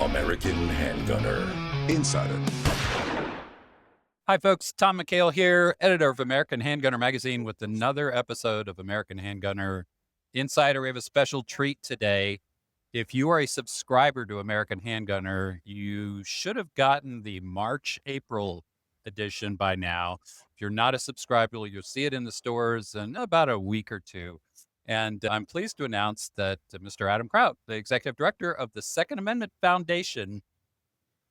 American Handgunner Insider. Hi, folks. Tom McHale here, editor of American Handgunner Magazine, with another episode of American Handgunner Insider. We have a special treat today. If you are a subscriber to American Handgunner, you should have gotten the March-April edition by now. If you're not a subscriber, you'll see it in the stores in about a week or two. And I'm pleased to announce that Mr. Adam Kraut, the executive director of the Second Amendment Foundation,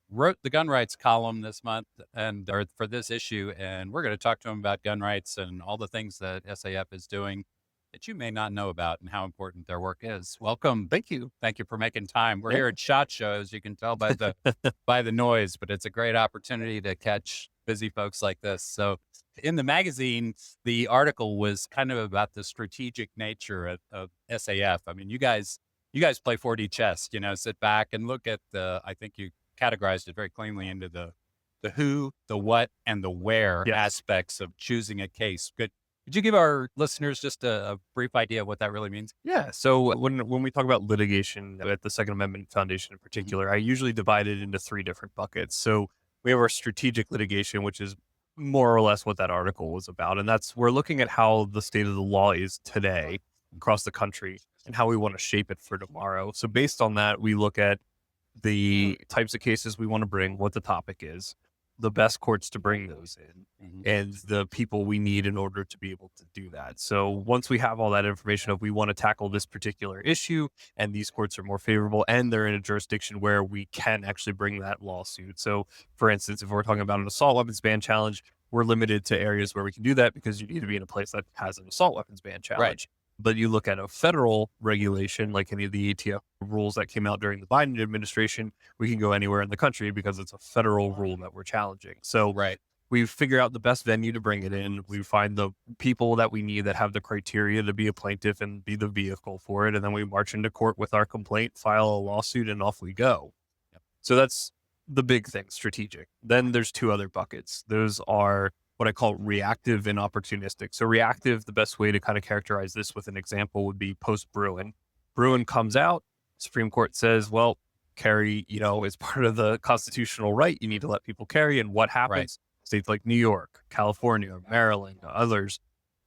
wrote the gun rights column this month or for this issue. And we're going to talk to him about gun rights and all the things that SAF is doing that you may not know about and how important their work is. Welcome. Thank you. Thank you for making time. We're here at SHOT Show, as you can tell by the by the noise, but it's a great opportunity to catch busy folks like this. So in the magazine, the article was kind of about the strategic nature of SAF. I mean, you guys play 4D chess, sit back and look at I think you categorized it very cleanly into the who, the what, and the where aspects of choosing a case. Could you give our listeners just a brief idea of what that really means? Yeah. So when we talk about litigation at the Second Amendment Foundation in particular, I usually divide it into three different buckets. So we have our strategic litigation, which is more or less what that article was about. And we're looking at how the state of the law is today across the country and how we want to shape it for tomorrow. So based on that, we look at the types of cases we want to bring, what the topic is, the best courts to bring those in, and the people we need in order to be able to do that. So once we have all that information of we want to tackle this particular issue and these courts are more favorable and they're in a jurisdiction where we can actually bring that lawsuit. So for instance, if we're talking about an assault weapons ban challenge, we're limited to areas where we can do that because you need to be in a place that has an assault weapons ban challenge. Right. But you look at a federal regulation, like any of the ATF rules that came out during the Biden administration, we can go anywhere in the country because it's a federal rule that we're challenging. So we figure out the best venue to bring it in. We find the people that we need that have the criteria to be a plaintiff and be the vehicle for it. And then we march into court with our complaint, file a lawsuit, and off we go. Yep. So that's the big thing, strategic. Then there's two other buckets. Those are what I call reactive and opportunistic. So reactive, the best way to kind of characterize this with an example would be post-Bruin. Bruin comes out, Supreme Court says, well, carry, is part of the constitutional right. You need to let people carry. And what happens? Right. States like New York, California, Maryland, others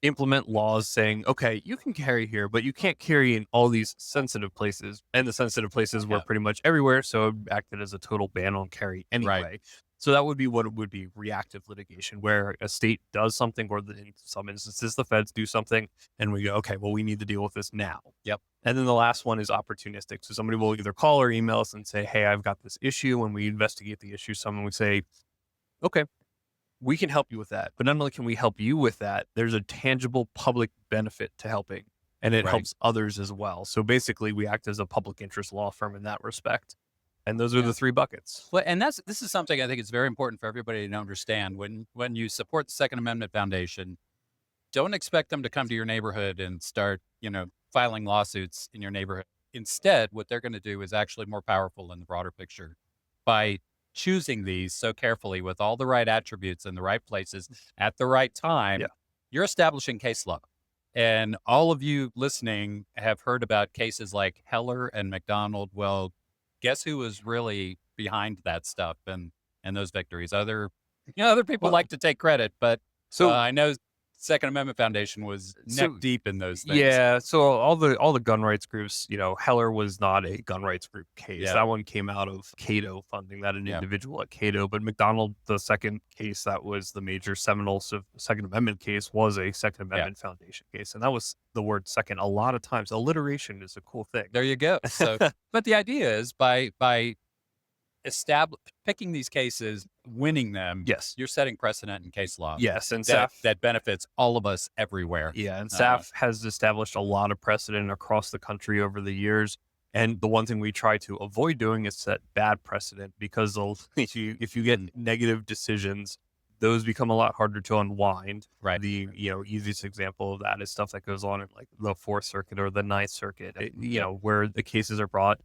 implement laws saying, okay, you can carry here, but you can't carry in all these sensitive places. And the sensitive places were pretty much everywhere. So it acted as a total ban on carry anyway. Right. So that would be what it would be, reactive litigation, where a state does something, or in some instances, the feds do something, and we go, okay, well, we need to deal with this now. Yep. And then the last one is opportunistic. So somebody will either call or email us and say, hey, I've got this issue. When we investigate the issue, someone would say, okay, we can help you with that. But not only can we help you with that, there's a tangible public benefit to helping, and it helps others as well. So basically, we act as a public interest law firm in that respect. And those are the three buckets. Well, and this is something I think is very important for everybody to understand. When you support the Second Amendment Foundation, don't expect them to come to your neighborhood and start, filing lawsuits in your neighborhood. Instead, what they're going to do is actually more powerful in the broader picture by choosing these so carefully with all the right attributes in the right places at the right time. Yeah. You're establishing case law. And all of you listening have heard about cases like Heller and McDonald. Well, guess who was really behind that stuff and those victories? Other people like to take credit, but I know Second Amendment Foundation was neck deep in those things. Yeah. So all the gun rights groups, Heller was not a gun rights group case. Yeah. That one came out of Cato funding, that an individual at Cato. But McDonald, the second case that was the major seminal Second Amendment case, was a Second Amendment Foundation case. And that was the word second a lot of times. Alliteration is a cool thing. There you go. So, but the idea is by picking these cases, winning them, you're setting precedent in case law. Yes, and that benefits all of us everywhere. Yeah, and SAF has established a lot of precedent across the country over the years. And the one thing we try to avoid doing is set bad precedent, because if you get negative decisions, those become a lot harder to unwind. Right. The easiest example of that is stuff that goes on in like the Fourth Circuit or the Ninth Circuit, where the cases are brought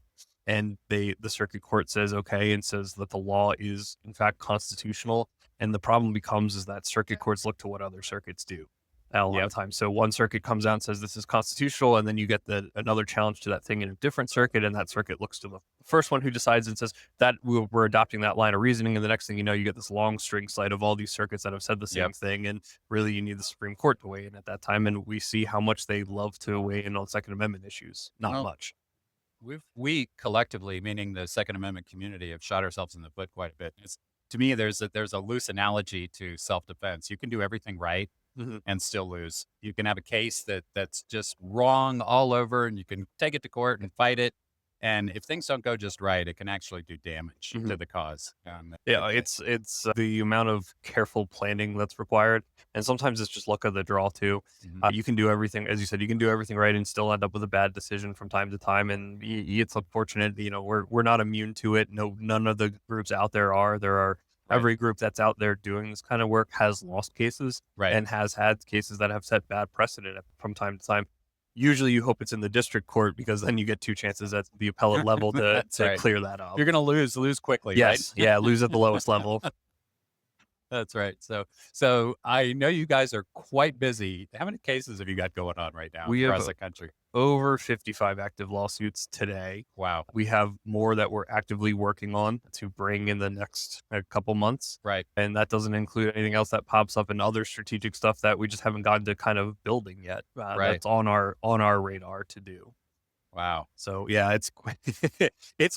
and the circuit court says okay and says that the law is in fact constitutional, and the problem becomes is that circuit courts look to what other circuits do. a lot of times. So one circuit comes out and says this is constitutional, and then you get another challenge to that thing in a different circuit, and that circuit looks to the first one who decides and says that we're adopting that line of reasoning, and the next thing you know, you get this long string slide of all these circuits that have said the same thing, and really you need the Supreme Court to weigh in at that time, and we see how much they love to weigh in on Second Amendment issues. Not much. We collectively, meaning the Second Amendment community, have shot ourselves in the foot quite a bit. To me, there's a loose analogy to self-defense. You can do everything right and still lose. You can have a case that's just wrong all over, and you can take it to court and fight it. And if things don't go just right, it can actually do damage to the cause. It's the amount of careful planning that's required. And sometimes it's just luck of the draw too. You can do everything, as you said, you can do everything right and still end up with a bad decision from time to time. And it's unfortunate, we're not immune to it. No, none of the groups out there are. Every group that's out there doing this kind of work has lost cases and has had cases that have set bad precedent from time to time. Usually you hope it's in the district court because then you get 2 chances at the appellate level to clear that up. You're going to lose quickly, yes. right? Yeah, lose at the lowest level. That's right. So I know you guys are quite busy. How many cases have you got going on right now across the country? Over 55 active lawsuits today. Wow. We have more that we're actively working on to bring in the next couple months. Right. And that doesn't include anything else that pops up and other strategic stuff that we just haven't gotten to kind of building yet. That's on our radar to do. Wow. So yeah, it's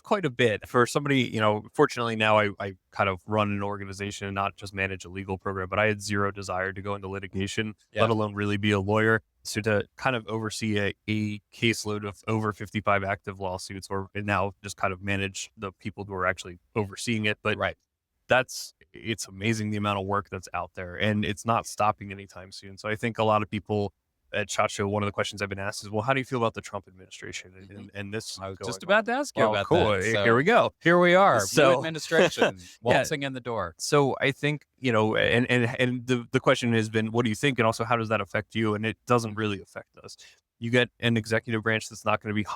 quite a bit for somebody, fortunately now I kind of run an organization and not just manage a legal program, but I had zero desire to go into litigation, let alone really be a lawyer. So to kind of oversee a caseload of over 55 active lawsuits and now just kind of manage the people who are actually overseeing it. But it's amazing the amount of work that's out there and it's not stopping anytime soon. So I think a lot of people at SHOT Show, one of the questions I've been asked is, well, how do you feel about the Trump administration? And this, I was just about to ask you about that. So here we go. Here we are. New administration waltzing in the door. So I think, and the question has been, what do you think? And also, how does that affect you? And it doesn't really affect us. You get an executive branch that's not going to be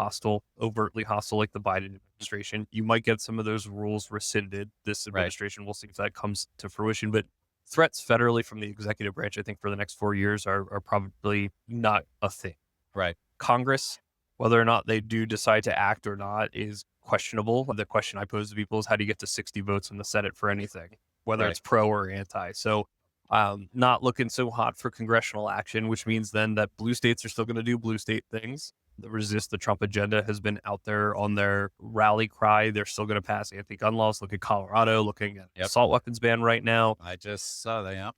overtly hostile like the Biden administration. You might get some of those rules rescinded this administration. We'll see if that comes to fruition. But threats federally from the executive branch, I think, for the next 4 years are probably not a thing. Right. Congress, whether or not they do decide to act or not is questionable. The question I pose to people is, how do you get to 60 votes in the Senate for anything, whether it's pro or anti? So not looking so hot for congressional action, which means then that blue states are still going to do blue state things. The resist the Trump agenda has been out there on their rally cry. They're still going to pass anti-gun laws. Look at Colorado, looking at assault weapons ban right now. I just saw that.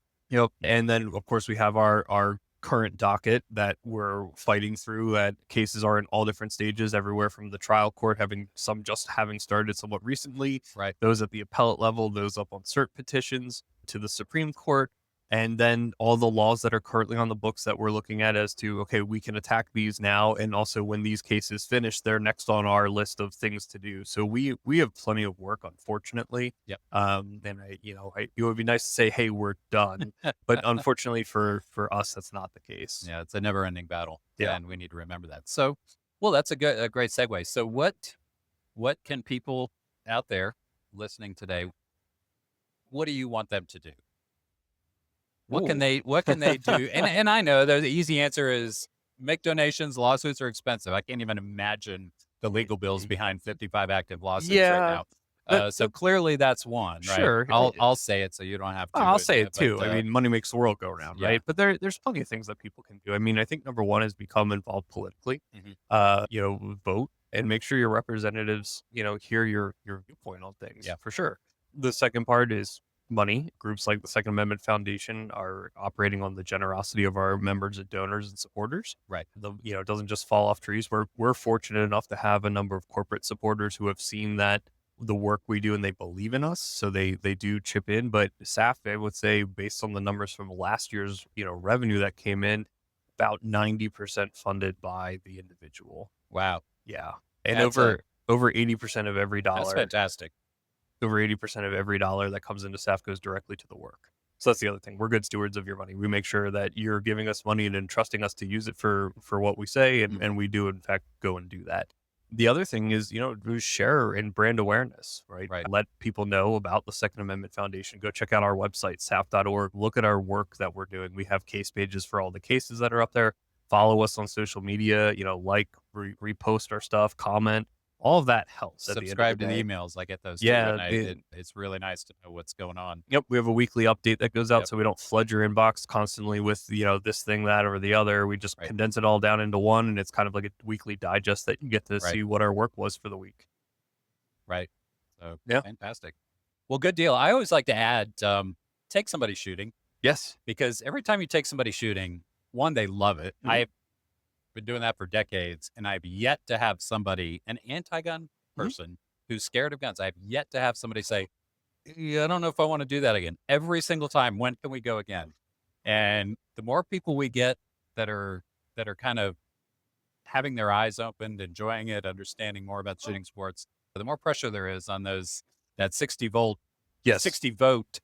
And then of course we have our current docket that we're fighting through. That cases are in all different stages, everywhere from the trial court having started somewhat recently. Right. Those at the appellate level, those up on cert petitions to the Supreme Court. And then all the laws that are currently on the books that we're looking at as to, okay, we can attack these now. And also when these cases finish, they're next on our list of things to do. So we have plenty of work, unfortunately. Yep. And it would be nice to say, hey, we're done. But unfortunately for us, that's not the case. Yeah. It's a never ending battle. Yeah. And we need to remember that. So, well, that's a great segue. So what can people out there listening today, what do you want them to do? What can they do? And I know the easy answer is make donations. Lawsuits are expensive. I can't even imagine the legal bills behind 55 active lawsuits right now. So clearly that's one, right? Sure. I'll say it so you don't have to. I'll say it too. I mean, money makes the world go round, right? But there's plenty of things that people can do. I mean, I think number one is become involved politically. Vote and make sure your representatives, hear your viewpoint on things. Yeah, for sure. The second part is money. Groups like the Second Amendment Foundation are operating on the generosity of our members and donors and supporters. Right. It doesn't just fall off trees. We're fortunate enough to have a number of corporate supporters who have seen that the work we do and they believe in us. So they do chip in. But SAF, I would say, based on the numbers from last year's, revenue that came in, about 90% funded by the individual. Wow. Yeah. And over 80% of every dollar. That's fantastic. Over 80% of every dollar that comes into SAF goes directly to the work. So that's the other thing. We're good stewards of your money. We make sure that you're giving us money and entrusting us to use it for what we say. And we do, in fact, go and do that. The other thing is, do share in brand awareness, right? Right. Let people know about the Second Amendment Foundation. Go check out our website, saf.org. Look at our work that we're doing. We have case pages for all the cases that are up there. Follow us on social media, repost our stuff, comment. All of that helps. Subscribe to the emails. I get those too. Yeah. And it's really nice to know what's going on. Yep. We have a weekly update that goes out Yep. so we don't flood your inbox constantly with, this thing, that, or the other. We just condense it all down into one, and it's kind of like a weekly digest that you get to see what our work was for the week. Right. So yeah. Fantastic. Well, good deal. I always like to add, take somebody shooting. Yes. Because every time you take somebody shooting, one, they love it. Mm-hmm. I've been doing that for decades, and I've yet to have somebody, an anti-gun person who's scared of guns, I've yet to have somebody say, I don't know if I want to do that again. Every single time, when can we go again? And the more people we get that are kind of having their eyes opened, enjoying it, understanding more about shooting sports, the more pressure there is on that 60 vote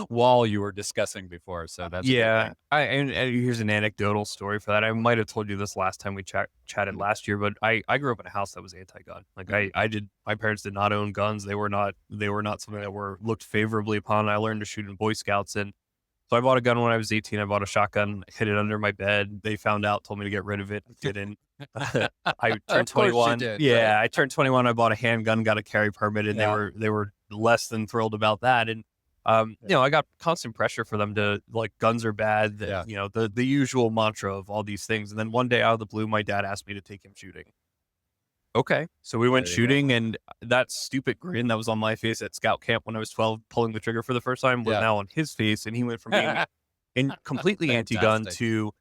wall you were discussing before. So that's and here's an anecdotal story for that. I might have told you this last time we chatted last year, but I grew up in a house that was anti-gun. Like my parents did not own guns. They were not something that were looked favorably upon. I learned to shoot in Boy Scouts, and so I bought a gun when I was 18. I bought a shotgun, hid it under my bed. They found out, told me to get rid of it. Didn't. I turned 21. I turned 21. I bought a handgun, got a carry permit, and they were less than thrilled about that. And I got constant pressure for them to, like, guns are bad. The usual mantra of all these things. And then one day out of the blue, my dad asked me to take him shooting. Okay. So we went shooting, and that stupid grin that was on my face at scout camp when I was 12, pulling the trigger for the first time, was now on his face. And he went from being completely anti-gun to,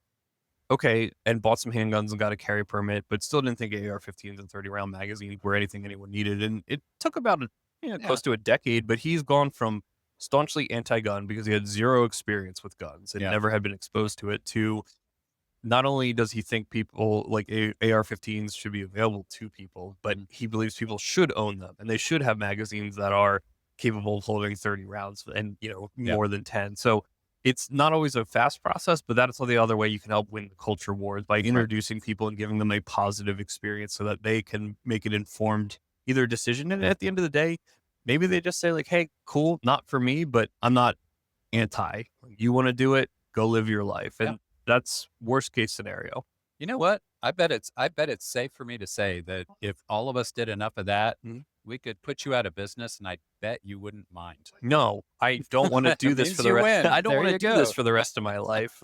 okay, and bought some handguns and got a carry permit, but still didn't think AR-15s and 30-round magazines were anything anyone needed. And it took about close to a decade, but he's gone from staunchly anti-gun because he had zero experience with guns and never had been exposed to it, to not only does he think people like AR-15s should be available to people, but he believes people should own them and they should have magazines that are capable of holding 30 rounds and, more than 10. So it's not always a fast process, but that's the other way you can help win the culture wars, by introducing people and giving them a positive experience so that they can make an informed either decision. And at the end of the day, maybe they just say, like, hey, cool, not for me, but I'm not anti. You want to do it, go live your life. And that's worst case scenario. You know what? I bet it's safe for me to say that if all of us did enough of that, we could put you out of business, and I bet you wouldn't mind. No, I don't want to do this for the rest. I don't want to do this for the rest of my life.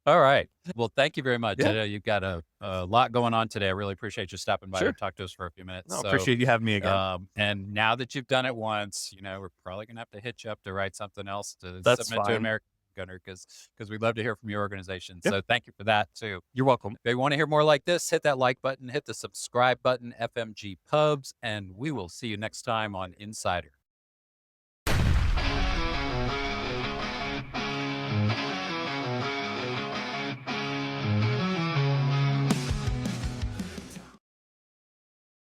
All right. Well, thank you very much. You've got a lot going on today. I really appreciate you stopping by and talk to us for a few minutes. No, appreciate you having me again. And now that you've done it once, we're probably going to have to hit you up to write something else to submit to American Handgunner, because we'd love to hear from your organization. So thank you for that too. You're welcome. If you want to hear more like this, hit that like button, hit the subscribe button, FMG Pubs, and we will see you next time on Insider.